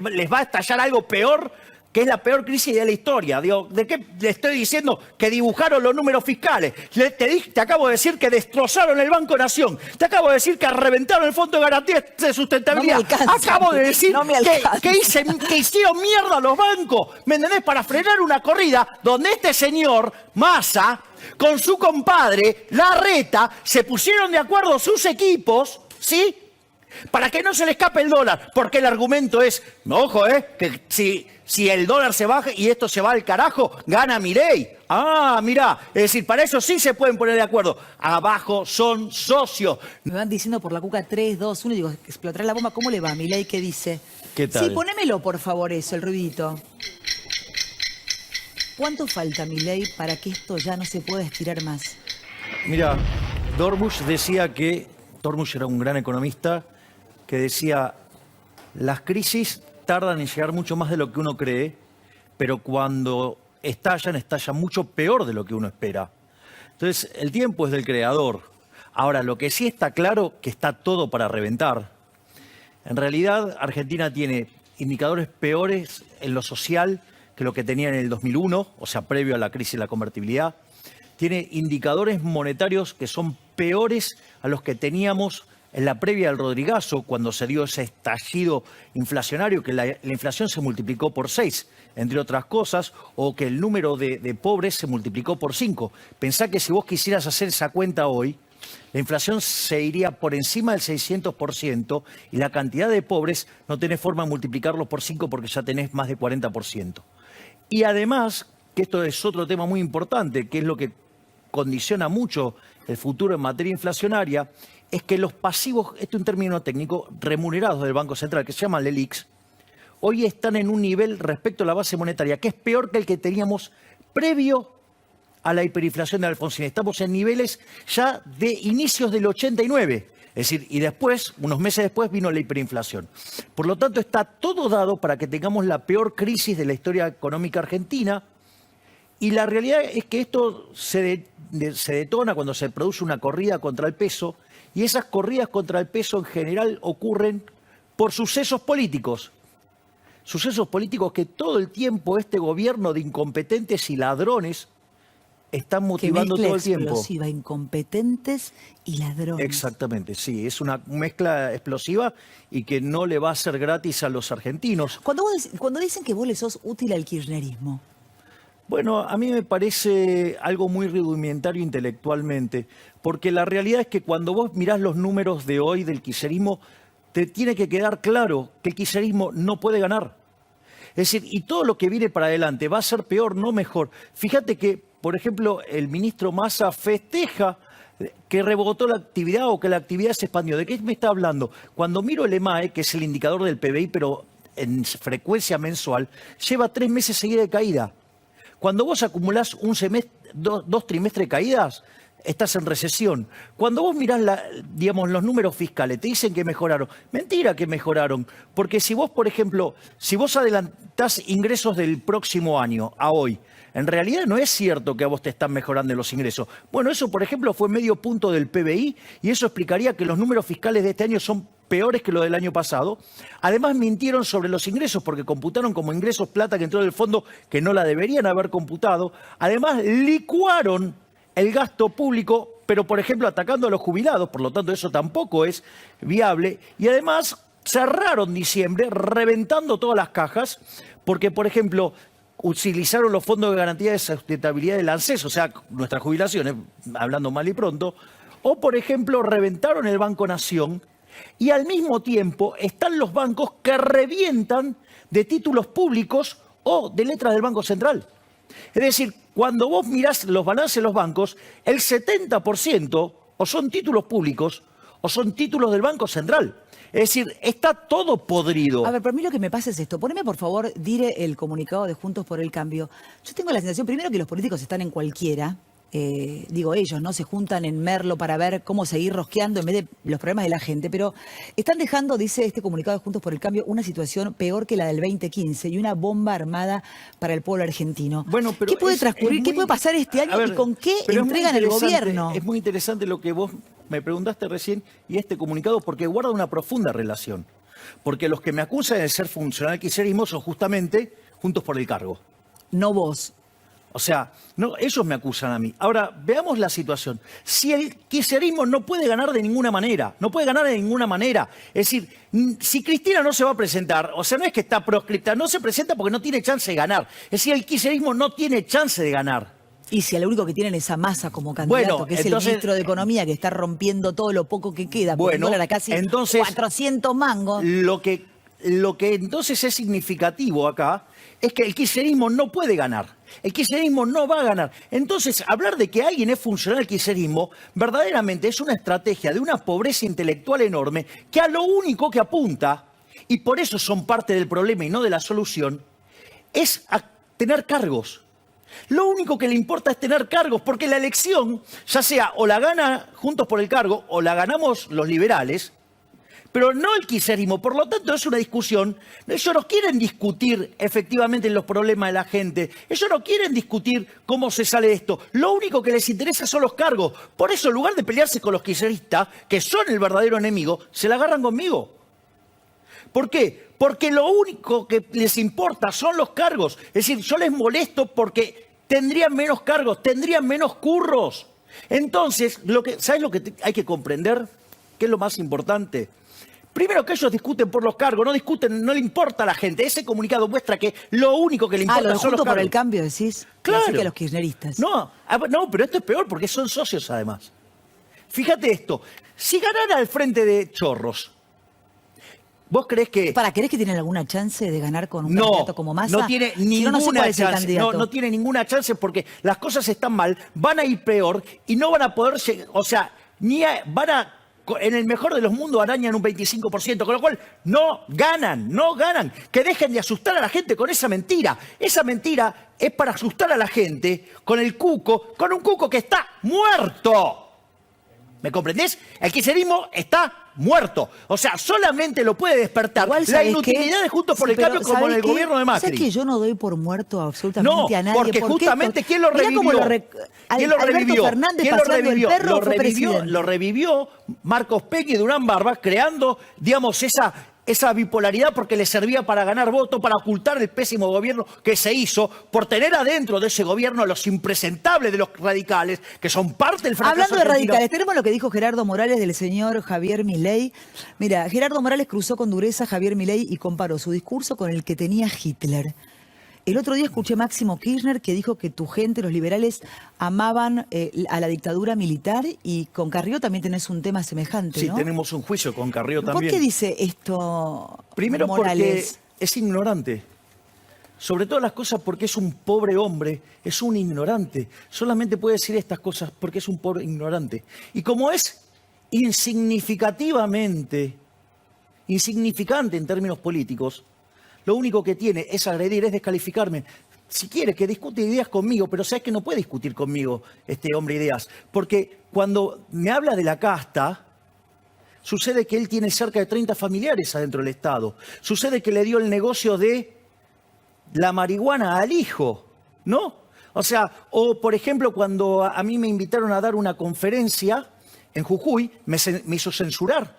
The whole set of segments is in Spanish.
les va a estallar algo peor, que es la peor crisis de la historia. Digo, ¿de qué le estoy diciendo? Que dibujaron los números fiscales. Te acabo de decir que destrozaron el Banco Nación. Te acabo de decir que reventaron el Fondo de Garantía de Sustentabilidad. No me alcanza, acabo de decir no me que hicieron mierda a los bancos. ¿Me entendés? Para frenar una corrida donde este señor, Massa, con su compadre, Larreta, se pusieron de acuerdo sus equipos, ¿sí? Para que no se le escape el dólar. Porque el argumento es, ojo, que si el dólar se baja y esto se va al carajo, gana Milei. Ah, mirá, es decir, para eso sí se pueden poner de acuerdo. Abajo son socios. Me van diciendo por la cuca 3, 2, 1 y digo, explotará la bomba. ¿Cómo le va, Milei? ¿Qué dice? ¿Qué tal? Sí, ponémelo, por favor, eso, el ruidito. ¿Cuánto falta, Milei, para que esto ya no se pueda estirar más? Mira, Dorbush decía que, Dorbush era un gran economista, que decía, las crisis tardan en llegar mucho más de lo que uno cree, pero cuando estallan mucho peor de lo que uno espera. Entonces, el tiempo es del creador. Ahora, lo que sí está claro, que está todo para reventar. En realidad, Argentina tiene indicadores peores en lo social que lo que tenía en el 2001, o sea, previo a la crisis de la convertibilidad. Tiene indicadores monetarios que son peores a los que teníamos en la previa del Rodrigazo, cuando se dio ese estallido inflacionario, que la inflación se multiplicó por 6, entre otras cosas, o que el número de pobres se multiplicó por 5. Pensá que si vos quisieras hacer esa cuenta hoy, la inflación se iría por encima del 600% y la cantidad de pobres no tenés forma de multiplicarlo por 5 porque ya tenés más de 40%. Y además, que esto es otro tema muy importante, que es lo que condiciona mucho el futuro en materia inflacionaria, es que los pasivos, esto es un término técnico, remunerados del Banco Central, que se llaman LELIQs, hoy están en un nivel respecto a la base monetaria que es peor que el que teníamos previo a la hiperinflación de Alfonsín. Estamos en niveles ya de inicios del 89. Es decir, y después, unos meses después, vino la hiperinflación. Por lo tanto, está todo dado para que tengamos la peor crisis de la historia económica argentina. Y la realidad es que esto se detona cuando se produce una corrida contra el peso. Y esas corridas contra el peso en general ocurren por sucesos políticos. Sucesos políticos que todo el tiempo este gobierno de incompetentes y ladrones están motivando todo el tiempo. Explosiva, incompetentes y ladrones. Exactamente, sí, es una mezcla explosiva y que no le va a ser gratis a los argentinos. Cuando dicen que vos le sos útil al kirchnerismo. Bueno, a mí me parece algo muy rudimentario intelectualmente, porque la realidad es que cuando vos mirás los números de hoy del kirchnerismo, te tiene que quedar claro que el kirchnerismo no puede ganar. Es decir, y todo lo que viene para adelante va a ser peor, no mejor. Fíjate que, por ejemplo, el ministro Massa festeja que rebotó la actividad o que la actividad se expandió. ¿De qué me está hablando? Cuando miro el EMAE, que es el indicador del PBI, pero en frecuencia mensual, lleva 3 meses seguidos de caída. Cuando vos acumulás un semestre, dos trimestres de caídas, estás en recesión. Cuando vos mirás los números fiscales, te dicen que mejoraron. Mentira que mejoraron. Porque si vos, por ejemplo, si vos adelantás ingresos del próximo año a hoy, en realidad no es cierto que a vos te están mejorando los ingresos. Bueno, eso, por ejemplo, fue medio punto del PBI y eso explicaría que los números fiscales de este año son peores que los del año pasado. Además, mintieron sobre los ingresos porque computaron como ingresos plata que entró del fondo que no la deberían haber computado. Además, licuaron el gasto público, pero, por ejemplo, atacando a los jubilados. Por lo tanto, eso tampoco es viable. Y además, cerraron diciembre reventando todas las cajas porque, por ejemplo, utilizaron los fondos de garantía de sustentabilidad del ANSES, o sea, nuestras jubilaciones, hablando mal y pronto, o por ejemplo reventaron el Banco Nación y al mismo tiempo están los bancos que revientan de títulos públicos o de letras del Banco Central. Es decir, cuando vos mirás los balances de los bancos, el 70% o son títulos públicos o son títulos del Banco Central. Es decir, está todo podrido. A ver, para mí lo que me pasa es esto. Poneme, por favor, Dire, el comunicado de Juntos por el Cambio. Yo tengo la sensación, primero, que los políticos están en cualquiera. Digo, ellos, ¿no? Se juntan en Merlo para ver cómo seguir rosqueando en vez de los problemas de la gente. Pero están dejando, dice este comunicado de Juntos por el Cambio, una situación peor que la del 2015 y una bomba armada para el pueblo argentino. Bueno, pero ¿qué puede transcurrir? ¿Qué puede pasar este año y con qué entregan el gobierno? Es muy interesante lo que vos me preguntaste recién y este comunicado porque guarda una profunda relación. Porque los que me acusan de ser funcional del kirchnerismo son justamente Juntos por el Cargo. No vos. O sea, no, ellos me acusan a mí. Ahora, veamos la situación. Si el kirchnerismo no puede ganar de ninguna manera, no puede ganar de ninguna manera. Es decir, si Cristina no se va a presentar, o sea, no es que está proscripta, no se presenta porque no tiene chance de ganar. Es decir, el kirchnerismo no tiene chance de ganar. Y si a lo único que tienen es a Massa como candidato, Bueno, que es entonces, el ministro de Economía, que está rompiendo todo lo poco que queda, porque bueno, el dólar a casi entonces, 400 mangos. Lo que entonces es significativo acá es que el kirchnerismo no puede ganar. El kirchnerismo no va a ganar. Entonces, hablar de que alguien es funcional al kirchnerismo verdaderamente es una estrategia de una pobreza intelectual enorme que a lo único que apunta, y por eso son parte del problema y no de la solución, es a tener cargos. Lo único que le importa es tener cargos, porque la elección, ya sea o la gana Juntos por el Cargo o la ganamos los liberales, pero no el kirchnerismo. Por lo tanto, es una discusión. Ellos no quieren discutir efectivamente los problemas de la gente. Ellos no quieren discutir cómo se sale de esto. Lo único que les interesa son los cargos. Por eso, en lugar de pelearse con los kirchneristas, que son el verdadero enemigo, se la agarran conmigo. ¿Por qué? Porque lo único que les importa son los cargos. Es decir, yo les molesto porque tendrían menos cargos, tendrían menos curros. Entonces, ¿sabes lo que hay que comprender? ¿Qué es lo más importante? Primero, que ellos discuten por los cargos, no discuten, no le importa a la gente. Ese comunicado muestra que lo único que le importa lo de son los Juntos cargos. por el Cambio, decís. Claro. Así que a los kirchneristas. No, pero esto es peor porque son socios además. Fíjate esto, si ganara al frente de Chorros, ¿vos creés que...? ¿Querés que tienen alguna chance de ganar con un candidato como Massa? No tiene Si ninguna no sé cuál es el chance. candidato. No tiene ninguna chance porque las cosas están mal, van a ir peor y no van a poder... O sea, van a... En el mejor de los mundos arañan un 25%, con lo cual no ganan. Que dejen de asustar a la gente con esa mentira. Esa mentira es para asustar a la gente con un cuco que está muerto. ¿Me comprendés? El kirchnerismo está muerto. O sea, solamente lo puede despertar Igual, la inutilidad de Juntos por el Cambio como en el gobierno de Macri. ¿Sabes que yo no doy por muerto absolutamente a nadie? Porque justamente ¿quién lo revivió? ¿Quién lo revivió? Alberto Fernández ¿Quién lo paseando el revivió? perro fue presidente. Lo revivió Marcos Peque y Durán Barba, creando, digamos, esa bipolaridad porque le servía para ganar votos, para ocultar el pésimo gobierno que se hizo, por tener adentro de ese gobierno a los impresentables de los radicales, que son parte del fracaso Hablando de argentino. radicales, tenemos lo que dijo Gerardo Morales del señor Javier Milei. Mira, Gerardo Morales cruzó con dureza a Javier Milei y comparó su discurso con el que tenía Hitler. El otro día escuché a Máximo Kirchner que dijo que tu gente, los liberales, amaban a la dictadura militar, y con Carrió también tenés un tema semejante, Sí, ¿no? tenemos un juicio con Carrió también. ¿Por qué dice esto Primero Morales? porque es ignorante. Sobre todas las cosas porque es un pobre hombre, es un ignorante. Solamente puede decir estas cosas porque es un pobre ignorante. Y como es insignificante en términos políticos, lo único que tiene es agredir, es descalificarme. Si quiere que discute ideas conmigo, pero sabes que no puede discutir conmigo este hombre ideas. Porque cuando me habla de la casta, sucede que él tiene cerca de 30 familiares adentro del Estado. Sucede que le dio el negocio de la marihuana al hijo, ¿no? O sea, o por ejemplo, cuando a mí me invitaron a dar una conferencia en Jujuy, me hizo censurar.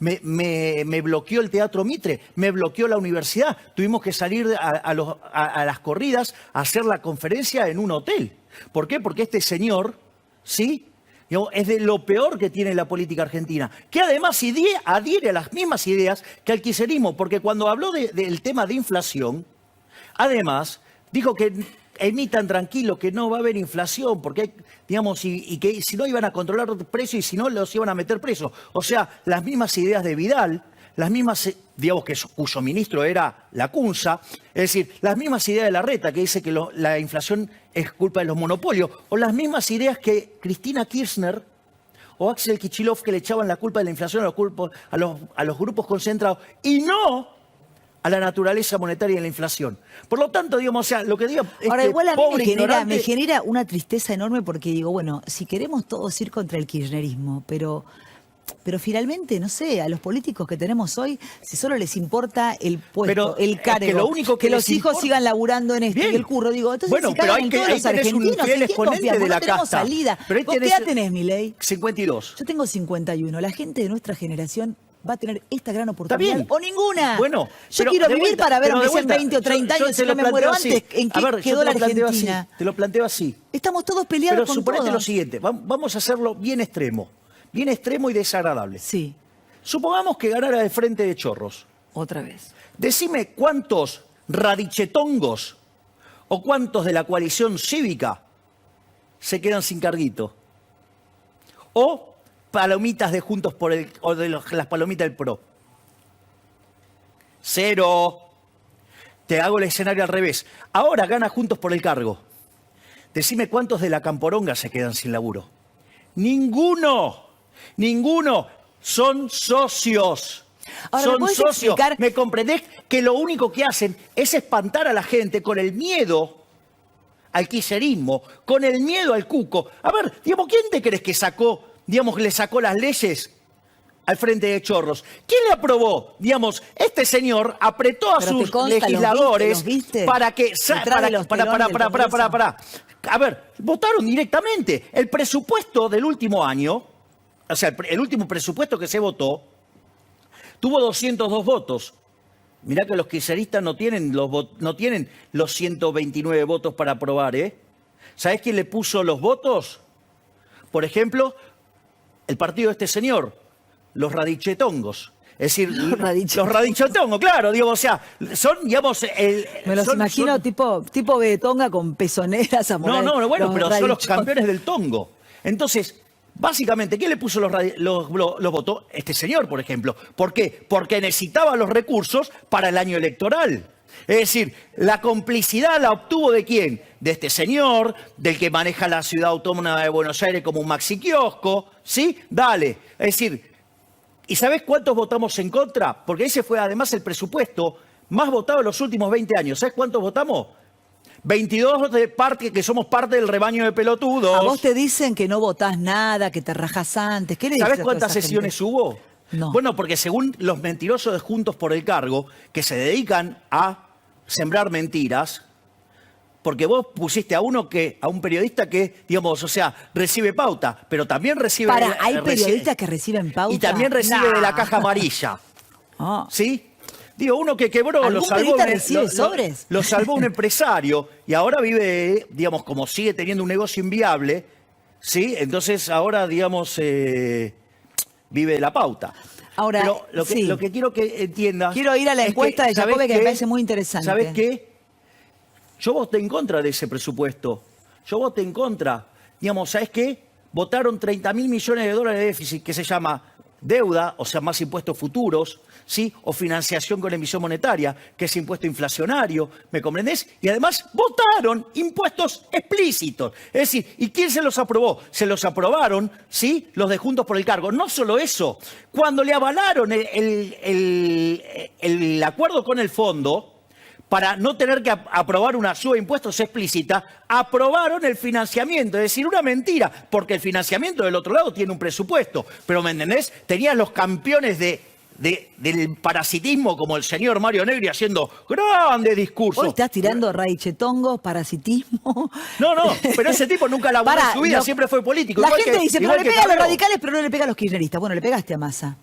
Me bloqueó el Teatro Mitre, me bloqueó la universidad. Tuvimos que salir a las corridas a hacer la conferencia en un hotel. ¿Por qué? Porque este señor, ¿sí?, es de lo peor que tiene la política argentina, que además adhiere a las mismas ideas que el kirchnerismo, porque cuando habló del tema de inflación, además dijo que emitan tranquilo, que no va a haber inflación, porque hay, digamos, y que si no iban a controlar precios y si no los iban a meter presos. O sea, las mismas ideas de Vidal, las mismas, digamos, cuyo ministro era Lacunza, es decir, las mismas ideas de Larreta, que dice que la inflación es culpa de los monopolios, o las mismas ideas que Cristina Kirchner o Axel Kicillof, que le echaban la culpa de la inflación a los grupos concentrados, y no a la naturaleza monetaria de la inflación. Por lo tanto, digamos, o sea, lo que digo es Ahora, que igual a mí pobre ignorante... me genera una tristeza enorme, porque digo, bueno, si queremos todos ir contra el kirchnerismo, pero finalmente, no sé, a los políticos que tenemos hoy, si solo les importa el puesto, Pero el cargo, es que lo único que los les hijos importa... sigan laburando en esto Bien. y el curro, digo, entonces Bueno, si pero cagan en todos los tenés un argentinos, fiel ¿en quién exponente confiamos? de la No tenemos casta. salida. Pero ahí ¿Vos qué tenés edad tenés, Milei? 52. Yo tengo 51. La gente de nuestra generación va a tener esta gran oportunidad bien. o ninguna. Bueno, yo pero quiero de vivir vuelta, para ver, pero de aunque sean vuelta, 20 o 30 yo años, te si no lo me planteo muero así. antes, ¿en qué A ver, yo quedó te la lo planteo Argentina? así, te lo planteo así. Estamos todos peleados Pero con suponete todos. lo siguiente, vamos a hacerlo bien extremo y desagradable. Sí, Supongamos que ganara el Frente de Chorros. otra vez. Decime cuántos radichetongos o cuántos de la coalición cívica se quedan sin carguito. O palomitas de Juntos por el... o de las palomitas del PRO. Cero. Te hago el escenario al revés. Ahora gana Juntos por el cargo. Decime cuántos de la Camporonga se quedan sin laburo. Ninguno. Ninguno. Son socios. Ahora, ¿me Son podés socios. explicar? ¿Me comprendés que lo único que hacen es espantar a la gente con el miedo al kirchnerismo, con el miedo al cuco? A ver, digamos, ¿quién te crees que sacó, digamos, le sacó las leyes al Frente de Chorros? ¿Quién le aprobó? Digamos, este señor apretó a Pero sus te consta, legisladores ¿los viste? para que... Detrás de los telones del Congreso. A ver, votaron directamente. El presupuesto del último año, o sea, el último presupuesto que se votó, tuvo 202 votos. Mirá que los kirchneristas no tienen los 129 votos para aprobar, ¿eh? ¿Sabés quién le puso los votos? Por ejemplo, el partido de este señor, los radichetongos. Es decir, los radichetongos, claro, digo, o sea, son, digamos... Me los imagino tipo Betonga con pezoneras a No, bueno, los pero son los radichos. campeones del tongo. Entonces, básicamente, ¿quién le puso los votos? Este señor, por ejemplo. ¿Por qué? Porque necesitaba los recursos para el año electoral. Es decir, la complicidad la obtuvo ¿de quién? De este señor, del que maneja la ciudad autónoma de Buenos Aires como un maxi kiosco, ¿sí? Dale. Es decir, ¿y sabés cuántos votamos en contra? Porque ese fue además el presupuesto más votado en los últimos 20 años. ¿Sabés cuántos votamos? 22 que somos parte del rebaño de pelotudos. A vos te dicen que no votás nada, que te rajás antes. ¿Qué le dices ¿Sabés a toda cuántas esa sesiones gente? hubo? No. Bueno, porque según los mentirosos de Juntos por el Cargo, que se dedican a sembrar mentiras, porque vos pusiste a un periodista que, digamos, o sea, recibe pauta, pero también recibe... ¿Hay periodistas que reciben pauta? Y también recibe de la caja amarilla. Ah. ¿Sí? Digo, uno que quebró, ¿Algún lo salvó, periodista recibe sobres? lo salvó un empresario y ahora vive, digamos, como sigue teniendo un negocio inviable, ¿sí? Entonces ahora, digamos, vive de la pauta. Ahora, pero lo que quiero que entiendas... Quiero ir a la es encuesta de ¿sabés Jacobe, que me qué? parece muy interesante. ¿Sabés qué? Yo voté en contra de ese presupuesto. Yo voté en contra. Digamos, ¿sabés qué? Votaron 30.000 millones de dólares de déficit, que se llama deuda, o sea, más impuestos futuros, ¿sí? O financiación con emisión monetaria, que es impuesto inflacionario, ¿me comprendés? Y además votaron impuestos explícitos. Es decir, ¿y quién se los aprobó? Se los aprobaron, ¿sí? Los de Juntos por el Cargo. No solo eso, cuando le avalaron el acuerdo con el fondo, para no tener que aprobar una suba de impuestos explícita, aprobaron el financiamiento. Es decir, una mentira, porque el financiamiento del otro lado tiene un presupuesto. Pero, ¿me entendés? Tenías los campeones del parasitismo como el señor Mario Negri haciendo grandes discursos. Hoy estás tirando radichetongos, parasitismo. No, pero ese tipo nunca laburó en su vida, siempre fue político. La igual gente que- dice, pero igual le que pega a los Cabrera. radicales, pero no le pega a los kirchneristas. Bueno, le pegaste a Massa.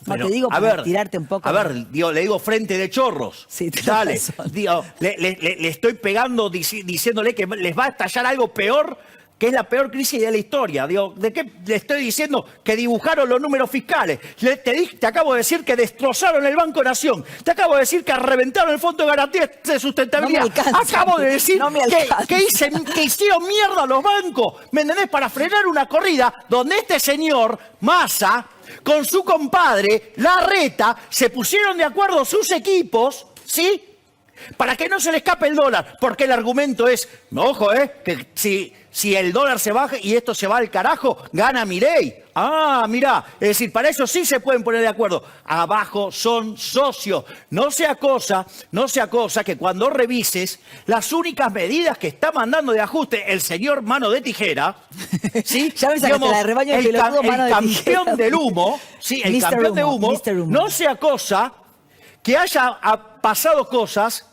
No Bueno, te digo a para ver, tirarte un poco. A ver, le digo frente de chorros. Sí, tenés Dale, razón. digo, le estoy pegando diciéndole que les va a estallar algo peor, que es la peor crisis de la historia. Digo, ¿de qué le estoy diciendo? Que dibujaron los números fiscales. Te acabo de decir que destrozaron el Banco Nación. Te acabo de decir que reventaron el Fondo de Garantía de Sustentabilidad. No me alcanza. Acabo de decir No me alcanza. que hicieron mierda a los bancos. ¿Me entendés? Para frenar una corrida donde este señor, Massa, con su compadre, Larreta, se pusieron de acuerdo sus equipos, ¿sí? Para que no se le escape el dólar. Porque el argumento es, ojo, que si el dólar se baja y esto se va al carajo, gana Milei. Ah, mirá, es decir, para eso sí se pueden poner de acuerdo. Abajo son socios. No sea cosa que cuando revises las únicas medidas que está mandando de ajuste el señor Mano de Tijera, ¿sí? Ya me sacaste la de rebaño de pelotudo, Mano de campeón Tijera. del humo, sí, el Mr. campeón de Humo, humo, Mr. Humo. no sea cosa que haya pasado cosas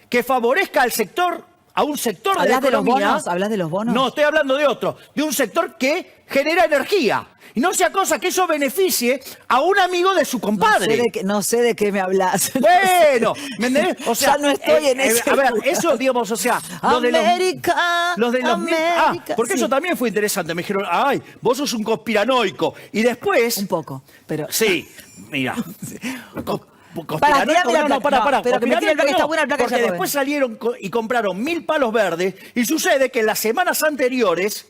que favorezca al sector a un sector de la ¿Hablas de los economía. bonos? ¿Hablas de los bonos? No, estoy hablando de otro, de un sector que genera energía. Y no sea cosa que eso beneficie a un amigo de su compadre. No sé de qué me hablas. Bueno, ¿me entendés? O sea, ya no estoy en ese a ver, lugar. eso, digamos, o sea, América, los de los América, porque sí. eso también fue interesante. Me dijeron, ay, vos sos un conspiranoico. Y después, Un poco, pero... sí, mira. Pará, tirame la placa. Pará. Pero que me tire la placa, está buena la placa de Porque Jacobe. después salieron y compraron 1000 palos verdes y sucede que en las semanas anteriores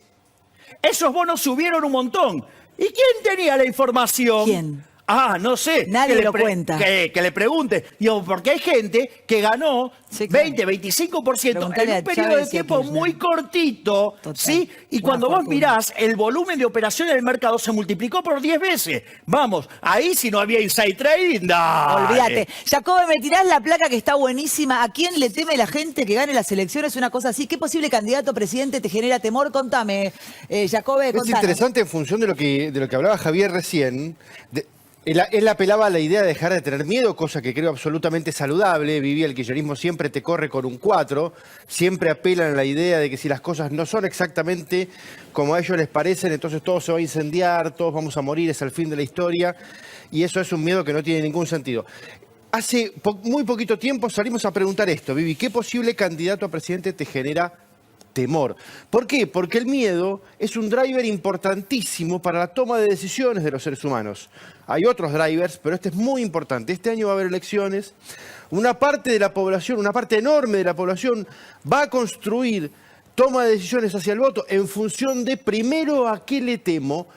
esos bonos subieron un montón. ¿Y quién tenía la información? ¿Quién? No sé. Nadie que lo le cuenta. Que le pregunte. Digo, porque hay gente que ganó Sí, claro. 20, 25% Preguntale en a un periodo Chávez de y a tiempo Kirchner. muy cortito. Total. ¿Sí? Y Una cuando vos fortuna. mirás, el volumen de operación en el mercado se multiplicó por 10 veces. Vamos, ahí si no había inside trading, dale. Olvídate. Jacobe, me tirás la placa que está buenísima. ¿A quién le teme la gente que gane las elecciones? Una cosa así. ¿Qué posible candidato a presidente te genera temor? Contame, Jacobe, Es contanos. interesante en función de lo que hablaba Javier recién. Él apelaba a la idea de dejar de tener miedo, cosa que creo absolutamente saludable. Viví el kirchnerismo siempre te corre con un 4. Siempre apelan a la idea de que si las cosas no son exactamente como a ellos les parecen, entonces todo se va a incendiar, todos vamos a morir, es el fin de la historia. Y eso es un miedo que no tiene ningún sentido. Hace muy poquito tiempo salimos a preguntar esto, Vivi, ¿qué posible candidato a presidente te genera temor? ¿Por qué? Porque el miedo es un driver importantísimo para la toma de decisiones de los seres humanos. Hay otros drivers, pero este es muy importante. Este año va a haber elecciones. Una parte de la población, una parte enorme de la población va a construir toma de decisiones hacia el voto en función de, primero, a qué le temo,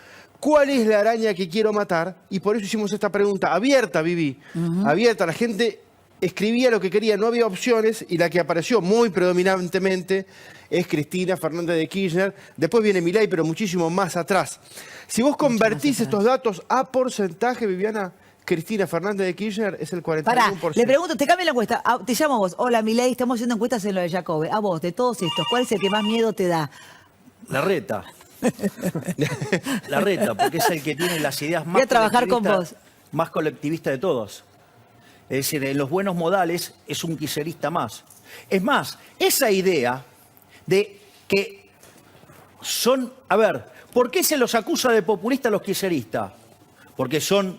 cuál es la araña que quiero matar, y por eso hicimos esta pregunta abierta, Vivi, abierta. La gente escribía lo que quería, no había opciones, y la que apareció muy predominantemente es Cristina Fernández de Kirchner. Después viene Milei, pero muchísimo más atrás. Si vos convertís estos datos a porcentaje, Viviana, Cristina Fernández de Kirchner es el 41%. Pará, le pregunto, te cambio la encuesta. Te llamo a vos. Hola, Milei, estamos haciendo encuestas en lo de Jacobe. A vos, de todos estos, ¿cuál es el que más miedo te da? La reta. La reta, porque es el que tiene las ideas más Voy a trabajar con vos. más colectivistas de todos. Es decir, en los buenos modales es un kirchnerista más. Es más, esa idea de que son... A ver, ¿por qué se los acusa de populistas a los kirchneristas? Porque son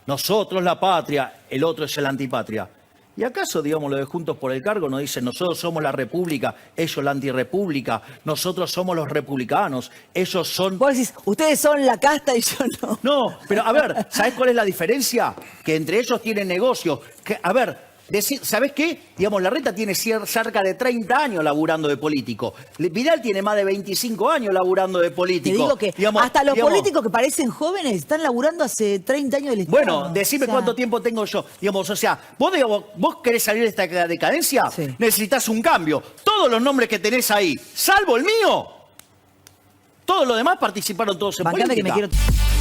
nosotros la patria, el otro es el antipatria. ¿Y acaso, digamos, lo de Juntos por el Cargo nos dicen nosotros somos la república, ellos la antirrepública, nosotros somos los republicanos, ellos son... Vos decís, ustedes son la casta y yo no. No, pero a ver, ¿sabés cuál es la diferencia? Que entre ellos tienen negocios. A ver, ¿sabés qué? Digamos, Larreta tiene cerca de 30 años laburando de político. Vidal tiene más de 25 años laburando de Te político. digo que hasta los políticos que parecen jóvenes están laburando hace 30 años del Estado. Bueno, decime cuánto tiempo tengo yo. Digamos, o sea, vos querés salir de esta decadencia, Sí. necesitas un cambio. Todos los nombres que tenés ahí, salvo el mío, todos los demás participaron todos en Bancame que política. me quiero...